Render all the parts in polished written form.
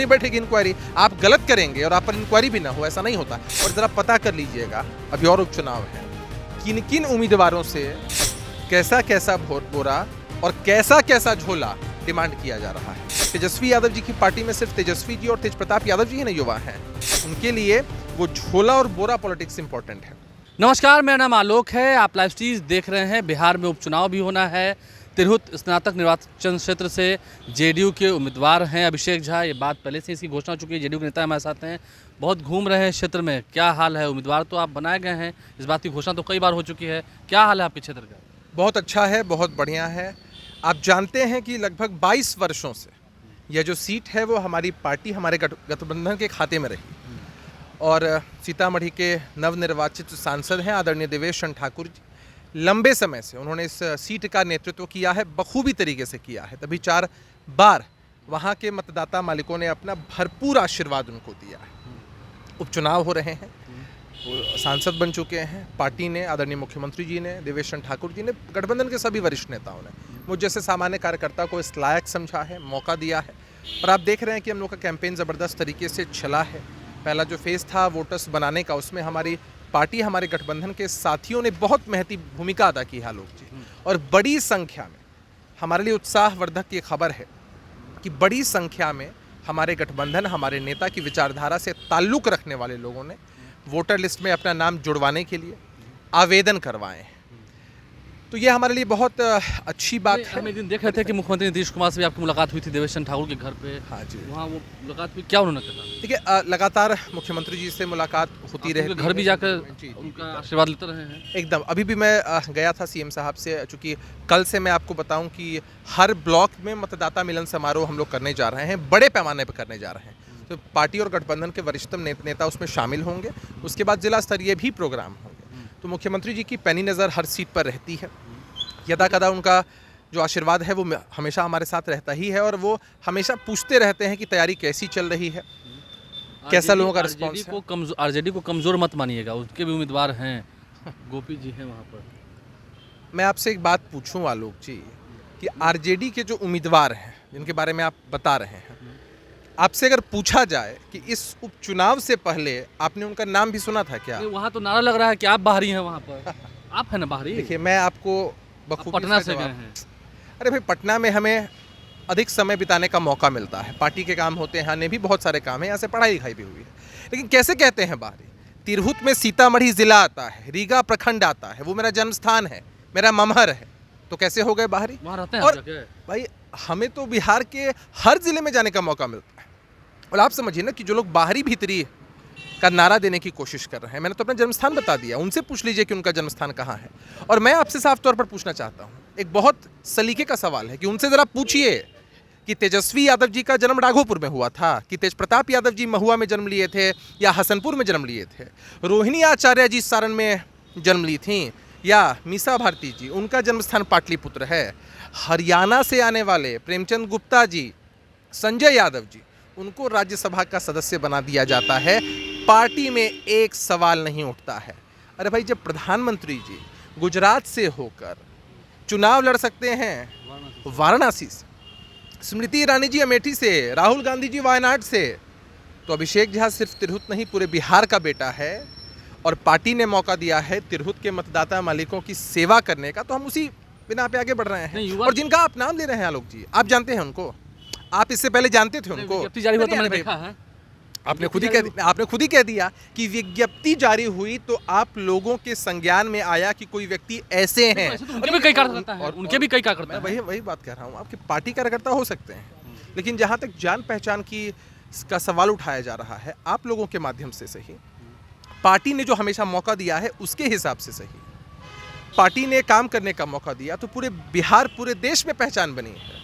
नहीं बैठेगी इंक्वायरी। आप गलत करेंगे और आप पर इंक्वायरी भी ना हो, ऐसा नहीं होता। और ज़रा पता कर लीजिएगा, अभी और उपचुनाव है, किन किन उम्मीदवारों से कैसा कैसा बोरा और कैसा कैसा झोला डिमांड किया जा रहा है। तेजस्वी यादव जी की पार्टी में सिर्फ तेजस्वी जी और तेज प्रताप यादव जी ही नहीं युवा हैं, उनके लिए वो झोला और बोरा पॉलिटिक्स इंपॉर्टेंट है। नमस्कार, मेरा नाम आलोक है। आप लाइव स्ट्रीज देख रहे हैं। बिहार में उपचुनाव भी होना है। तिरहुत स्नातक निर्वाचन क्षेत्र से जेडीयू के उम्मीदवार हैं अभिषेक झा। ये बात पहले से इसकी घोषणा हो चुकी है। जेडीयू के नेता हमारे साथ हैं, बहुत घूम रहे हैं क्षेत्र में। क्या हाल है? उम्मीदवार तो आप बनाए गए हैं, इस बात की घोषणा तो कई बार हो चुकी है। क्या हाल है आपके क्षेत्र का? बहुत अच्छा है, बहुत बढ़िया है। आप जानते हैं कि लगभग 22 वर्षों से यह जो सीट है वो हमारी पार्टी, हमारे गठबंधन के खाते में रही। और सीतामढ़ी के नवनिर्वाचित सांसद हैं आदरणीय देवेश चंद्र ठाकुर जी, लंबे समय से उन्होंने इस सीट का नेतृत्व किया है, बखूबी तरीके से किया है। तभी 4 बार वहाँ के मतदाता मालिकों ने अपना भरपूर आशीर्वाद उनको दिया है। उपचुनाव हो रहे हैं, वो सांसद बन चुके हैं। पार्टी ने, आदरणीय मुख्यमंत्री जी ने, देवेश चंद्र ठाकुर जी ने, गठबंधन के सभी वरिष्ठ नेताओं ने मुझ जैसे सामान्य कार्यकर्ता को इस लायक समझा है, मौका दिया है। और आप देख रहे हैं कि हम लोग का कैंपेन ज़बरदस्त तरीके से चला है। पहला जो फेज़ था वोटर्स बनाने का, उसमें हमारी पार्टी, हमारे गठबंधन के साथियों ने बहुत महती भूमिका अदा की है आलोक जी। और बड़ी संख्या में, हमारे लिए उत्साहवर्धक ये खबर है कि बड़ी संख्या में हमारे गठबंधन, हमारे नेता की विचारधारा से ताल्लुक़ रखने वाले लोगों ने वोटर लिस्ट में अपना नाम जुड़वाने के लिए आवेदन करवाए हैं। तो ये हमारे लिए बहुत अच्छी बात है। हम एक दिन देख रहे थे कि मुख्यमंत्री नीतीश कुमार से भी आपकी मुलाकात हुई थी देवेश चंद्र ठाकुर के घर पे। हाँ जी, वहाँ वो मुलाकात हुई, क्या उन्होंने कहा? देखिए, लगातार मुख्यमंत्री जी से मुलाकात होती रहती है। घर भी जाकर उनका आशीर्वाद लेते रहे हैं? एकदम। अभी भी मैं गया था सीएम साहब से, चूँकि कल से मैं आपको बताऊं कि हर ब्लॉक में मतदाता मिलन समारोह हम लोग करने जा रहे हैं, बड़े पैमाने पर करने जा रहे हैं। तो पार्टी और गठबंधन के वरिष्ठतम नेता उसमें शामिल होंगे। उसके बाद जिला स्तरीय भी प्रोग्राम होंगे। तो मुख्यमंत्री जी की पैनी नज़र हर सीट पर रहती है। यदा कदा उनका जो आशीर्वाद है वो हमेशा हमारे साथ रहता ही है। और वो हमेशा पूछते रहते हैं कि तैयारी कैसी चल रही है, कैसा लोगों का रिस्पॉन्स है। आरजेडी को कमज़ोर मत मानिएगा, उसके भी उम्मीदवार हैं, गोपी जी हैं वहाँ पर। मैं आपसे एक बात पूछूं आलोक जी कि आरजेडी के जो उम्मीदवार हैं जिनके बारे में आप बता रहे हैं, आपसे अगर पूछा जाए कि इस उपचुनाव से पहले आपने उनका नाम भी सुना था क्या? वहाँ तो नारा लग रहा है कि आप बाहरी हैं वहाँ पर। आप हैं ना बाहरी? देखिए, मैं आपको बखूबी पटना से गए हैं। अरे भाई, पटना में हमें अधिक समय बिताने का मौका मिलता है। पार्टी के काम होते हैं, आने भी बहुत सारे काम हैं, यहाँ से पढ़ाई लिखाई भी हुई है। लेकिन कैसे कहते हैं बाहरी? तिरहुत में सीतामढ़ी जिला आता है, रीगा प्रखंड आता है, वो मेरा जन्म स्थान है, मेरा ममहर है। तो कैसे हो गए बाहरी? वहाँ रहते हैं? और भाई, हमें तो बिहार के हर जिले में जाने का मौका मिलता है। और आप समझिए ना कि जो लोग बाहरी भीतरी का नारा देने की कोशिश कर रहे हैं, मैंने तो अपना जन्मस्थान बता दिया। उनसे पूछ लीजिए कि उनका जन्मस्थान कहाँ है। और मैं आपसे साफ तौर पर पूछना चाहता हूँ, एक बहुत सलीके का सवाल है कि उनसे ज़रा पूछिए कि तेजस्वी यादव जी का जन्म राघोपुर में हुआ था, कि तेज प्रताप यादव जी महुआ में जन्म लिए थे या हसनपुर में जन्म लिए थे, रोहिणी आचार्य जी सारण में जन्म ली थी, या मीसा भारती जी, उनका जन्मस्थान पाटलिपुत्र है। हरियाणा से आने वाले प्रेमचंद गुप्ता जी, संजय यादव जी, उनको राज्यसभा का सदस्य बना दिया जाता है। पार्टी में एक सवाल नहीं उठता है। अरे भाई, जब प्रधानमंत्री जी गुजरात से होकर चुनाव लड़ सकते हैं वाराणसी से, स्मृति ईरानी जी अमेठी से, राहुल गांधी जी वायनाड से, तो अभिषेक झा सिर्फ तिरहुत नहीं पूरे बिहार का बेटा है। और पार्टी ने मौका दिया है तिरहुत के मतदाता मालिकों की सेवा करने का, तो हम उसी बिना पे आगे बढ़ रहे हैं। और जिनका आप नाम ले रहे हैं आलोक जी, आप जानते हैं उनको, आप इससे पहले जानते थे उनको? आपने खुद ही कह दिया कि विज्ञप्ति जारी हुई तो आप लोगों के संज्ञान में आया कि कोई व्यक्ति ऐसे हैं। उनके भी कई कार्यकर्ता हैं, उनके भी कई कार्यकर्ता हैं। वही बात कर रहा हूँ, आपके पार्टी कार्यकर्ता हो सकते हैं, लेकिन जहाँ तक जान पहचान की का सवाल उठाया जा रहा है, आप लोगों के माध्यम से सही, पार्टी ने जो हमेशा मौका दिया है उसके हिसाब से सही, पार्टी ने काम करने का मौका दिया तो पूरे बिहार, पूरे देश में पहचान बनी है।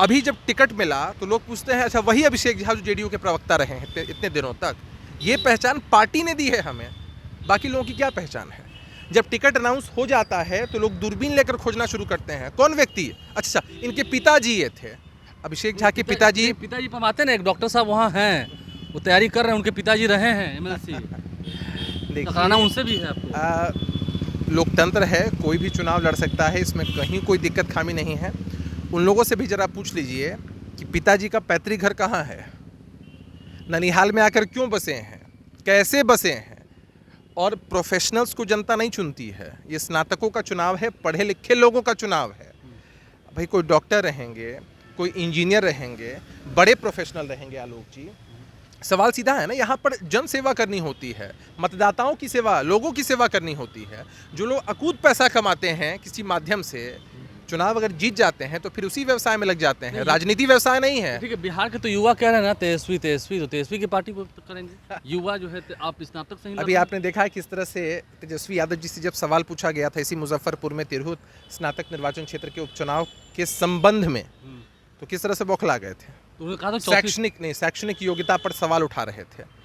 अभी जब टिकट मिला तो लोग पूछते हैं, अच्छा वही अभिषेक झा जो जेडीयू के प्रवक्ता रहे हैं इतने दिनों तक, ये पहचान पार्टी ने दी है हमें, बाकी लोगों की क्या पहचान है? जब टिकट अनाउंस हो जाता है तो लोग दूरबीन लेकर खोजना शुरू करते हैं, कौन व्यक्ति? अच्छा, इनके पिताजी ये थे, अभिषेक झा के पिताजी पर आते ना, एक डॉक्टर साहब वहाँ हैं, वो तैयारी कर रहे हैं, उनके पिताजी रहे हैं एमएलसी। कराना उनसे भी है आपको? लोकतंत्र है, कोई भी चुनाव लड़ सकता है, इसमें कहीं कोई दिक्कत खामी नहीं है। उन लोगों से भी जरा पूछ लीजिए कि पिताजी का पैतृक घर कहाँ है। ननिहाल में आकर क्यों बसे हैं, कैसे बसे हैं। और प्रोफेशनल्स को जनता नहीं चुनती है, ये स्नातकों का चुनाव है, पढ़े लिखे लोगों का चुनाव है। भाई कोई डॉक्टर रहेंगे, कोई इंजीनियर रहेंगे, बड़े प्रोफेशनल रहेंगे आलोक जी। सवाल सीधा है ना, यहाँ पर जन सेवा करनी होती है, मतदाताओं की सेवा, लोगों की सेवा करनी होती है। जो लोग अकूत पैसा कमाते हैं किसी माध्यम से, चुनाव अगर जीत जाते हैं तो फिर उसी व्यवसाय में लग जाते हैं। राजनीति व्यवसाय नहीं है। ठीक है, बिहार के तो युवा कह रहे हैं ना तेजस्वी तेजस्वी, तो तेजस्वी की पार्टी को तो करेंगे युवा जो है। आप स्नातक से ही अभी आपने देखा है किस तरह से तेजस्वी यादव जी से जब सवाल पूछा गया था इसी मुजफ्फरपुर में तिरहुत स्नातक निर्वाचन क्षेत्र के उपचुनाव के संबंध में, तो किस तरह से बौखला गए थे। तो उन्होंने कहा था शैक्षणिक योग्यता पर सवाल उठा रहे थे।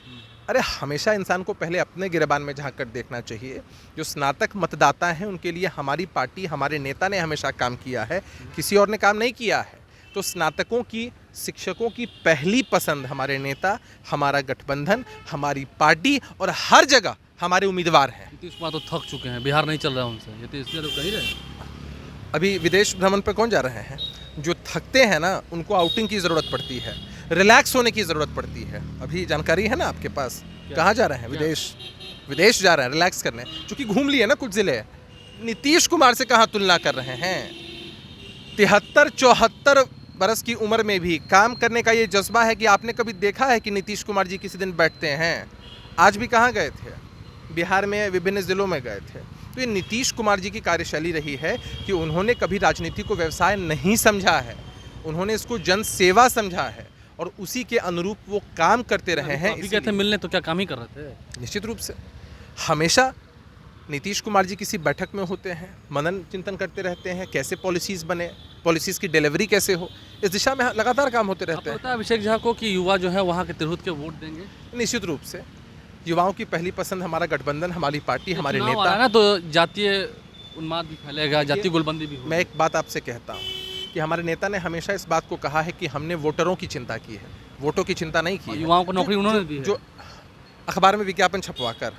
अरे हमेशा इंसान को पहले अपने गिरेबान में झांक कर देखना चाहिए। जो स्नातक मतदाता हैं उनके लिए हमारी पार्टी, हमारे नेता ने हमेशा काम किया है, किसी और ने काम नहीं किया है। तो स्नातकों की, शिक्षकों की पहली पसंद हमारे नेता, हमारा गठबंधन, हमारी पार्टी और हर जगह हमारे उम्मीदवार हैं। नीतीश कुमार तो थक चुके हैं, बिहार नहीं चल रहा उनसे, ये तो इसलिए तो कही रहे। अभी विदेश भ्रमण पर कौन जा रहे हैं? जो थकते हैं ना उनको आउटिंग की ज़रूरत पड़ती है, रिलैक्स होने की ज़रूरत पड़ती है। अभी जानकारी है ना आपके पास? कहाँ जा रहे हैं? विदेश जा रहे हैं रिलैक्स करने, क्योंकि घूम लिए ना कुछ ज़िले। नीतीश कुमार से कहाँ तुलना कर रहे हैं? 73-74 बरस की उम्र में भी काम करने का ये जज्बा है कि आपने कभी देखा है कि नीतीश कुमार जी किसी दिन बैठते हैं? आज भी कहाँ गए थे? बिहार में विभिन्न ज़िलों में गए थे। तो ये नीतीश कुमार जी की कार्यशैली रही है कि उन्होंने कभी राजनीति को व्यवसाय नहीं समझा है, उन्होंने इसको जन सेवा समझा है और उसी के अनुरूप वो काम करते रहे हैं। अभी कहते मिलने तो क्या काम ही कर रहे थे? निश्चित रूप से हमेशा नीतीश कुमार जी किसी बैठक में होते हैं, मनन चिंतन करते रहते हैं, कैसे पॉलिसीज़ बने, पॉलिसीज़ की डिलीवरी कैसे हो, इस दिशा में लगातार काम होते रहते हैं। पता है अभिषेक झा को कि युवा जो है वहाँ के तिरहुत के वोट देंगे? निश्चित रूप से युवाओं की पहली पसंद हमारा गठबंधन, हमारी पार्टी, हमारे नेता ना, तो जातीय उन्माद भी फैलेगा, जातीय गोलबंदी भी होगी। मैं एक बात आपसे कहता हूँ कि हमारे नेता ने हमेशा इस बात को कहा है कि हमने वोटरों की चिंता की है, वोटों की चिंता नहीं की है। युवाओं को नौकरी उन्होंने दी है। जो अखबार में विज्ञापन छपवा कर,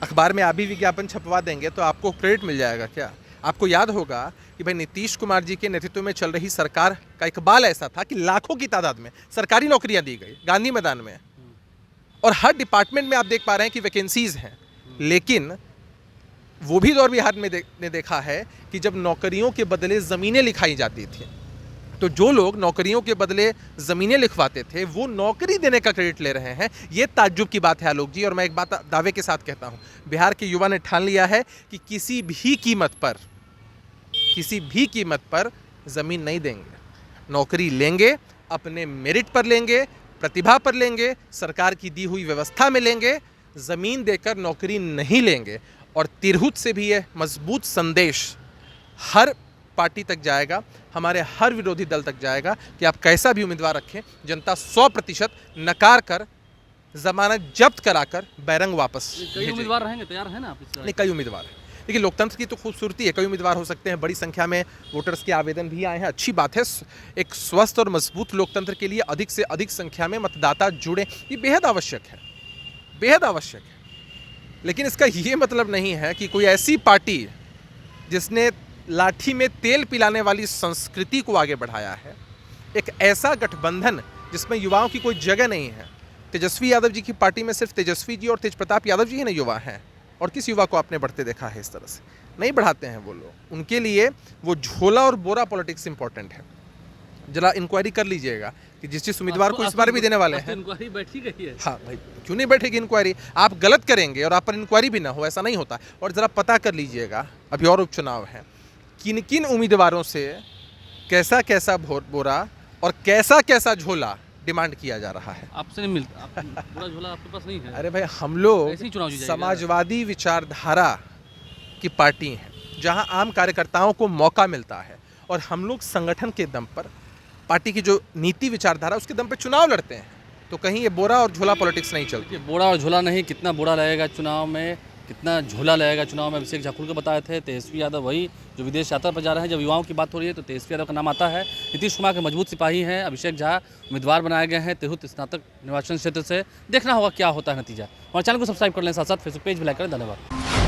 अखबार में आप भी विज्ञापन छपवा देंगे तो आपको क्रेडिट मिल जाएगा क्या? आपको याद होगा कि भाई नीतीश कुमार जी के नेतृत्व में चल रही सरकार का इकबाल ऐसा था कि लाखों की तादाद में सरकारी नौकरियां दी गई गांधी मैदान में, और हर डिपार्टमेंट में आप देख पा रहे हैं कि वैकेंसीज हैं। लेकिन वो भी दौर बिहार में ने देखा है कि जब नौकरियों के बदले ज़मीनें लिखाई जाती थी, तो जो लोग नौकरियों के बदले ज़मीनें लिखवाते थे वो नौकरी देने का क्रेडिट ले रहे हैं। ये ताज्जुब की बात है आलोक जी। और मैं एक बात दावे के साथ कहता हूँ, बिहार के युवा ने ठान लिया है कि किसी भी कीमत पर ज़मीन नहीं देंगे, नौकरी लेंगे, अपने मेरिट पर लेंगे, प्रतिभा पर लेंगे, सरकार की दी हुई व्यवस्था में लेंगे, ज़मीन देकर नौकरी नहीं लेंगे। और तिरहुत से भी यह मजबूत संदेश हर पार्टी तक जाएगा, हमारे हर विरोधी दल तक जाएगा कि आप कैसा भी उम्मीदवार रखें, जनता 100% नकार कर, जमानत जब्त कराकर बैरंग वापस कई उम्मीदवार रहेंगे, तैयार है ना आप इस तरह? नहीं, कई उम्मीदवार हैं। देखिए लोकतंत्र की तो खूबसूरती है, कई उम्मीदवार हो सकते हैं, बड़ी संख्या में वोटर्स के आवेदन भी आए हैं, अच्छी बात है। एक स्वस्थ और मजबूत लोकतंत्र के लिए अधिक से अधिक संख्या में मतदाता जुड़े, ये बेहद आवश्यक है, बेहद आवश्यक है। लेकिन इसका ये मतलब नहीं है कि कोई ऐसी पार्टी जिसने लाठी में तेल पिलाने वाली संस्कृति को आगे बढ़ाया है, एक ऐसा गठबंधन जिसमें युवाओं की कोई जगह नहीं है। तेजस्वी यादव जी की पार्टी में सिर्फ तेजस्वी जी और तेज प्रताप यादव जी ही नहीं युवा हैं, और किस युवा को आपने बढ़ते देखा है? इस तरह से नहीं बढ़ाते हैं वो लोग। उनके लिए वो झोला और बोरा पॉलिटिक्स इंपॉर्टेंट है। जरा इंक्वायरी कर लीजिएगा कि जिस उम्मीदवार को इस बार भी देने वाले हैं। इंक्वायरी बैठी गई है। हाँ भाई, क्यों नहीं बैठेगी इंक्वायरी? आप गलत करेंगे और आप पर इंक्वायरी भी ना हो, ऐसा नहीं होता। और ज़रा पता कर लीजिएगा, अभी और उपचुनाव है, किन किन उम्मीदवारों से कैसा कैसा बोरा और कैसा कैसा झोला डिमांड किया जा रहा है। आपसे नहीं मिलता, पूरा झोला आपके पास नहीं है। अरे भाई, हम लोग समाजवादी विचारधारा की पार्टी हैं, जहां आम कार्यकर्ताओं को मौका मिलता है, और हम लोग संगठन के दम पर, पार्टी की जो नीति विचारधारा उसके दम पर चुनाव लड़ते हैं। तो कहीं ये बोरा और झोला पॉलिटिक्स नहीं चलती। बोरा और झोला नहीं, कितना बोरा लगेगा चुनाव में, कितना झोला लगेगा चुनाव में, अभिषेक झा खुल के बताए थे। तेजस्वी यादव वही जो विदेश यात्रा पर जा रहे हैं। जब युवाओं की बात हो रही है तो तेजस्वी यादव का नाम आता है। नीतीश कुमार के मजबूत सिपाही हैं अभिषेक झा, उम्मीदवार बनाए गए हैं तिरहुत स्नातक निर्वाचन क्षेत्र से। देखना होगा क्या होता है नतीजा। हमारे चैनल को सब्सक्राइब कर लें, साथ साथ फेसबुक पेज भी लाइक करें। धन्यवाद।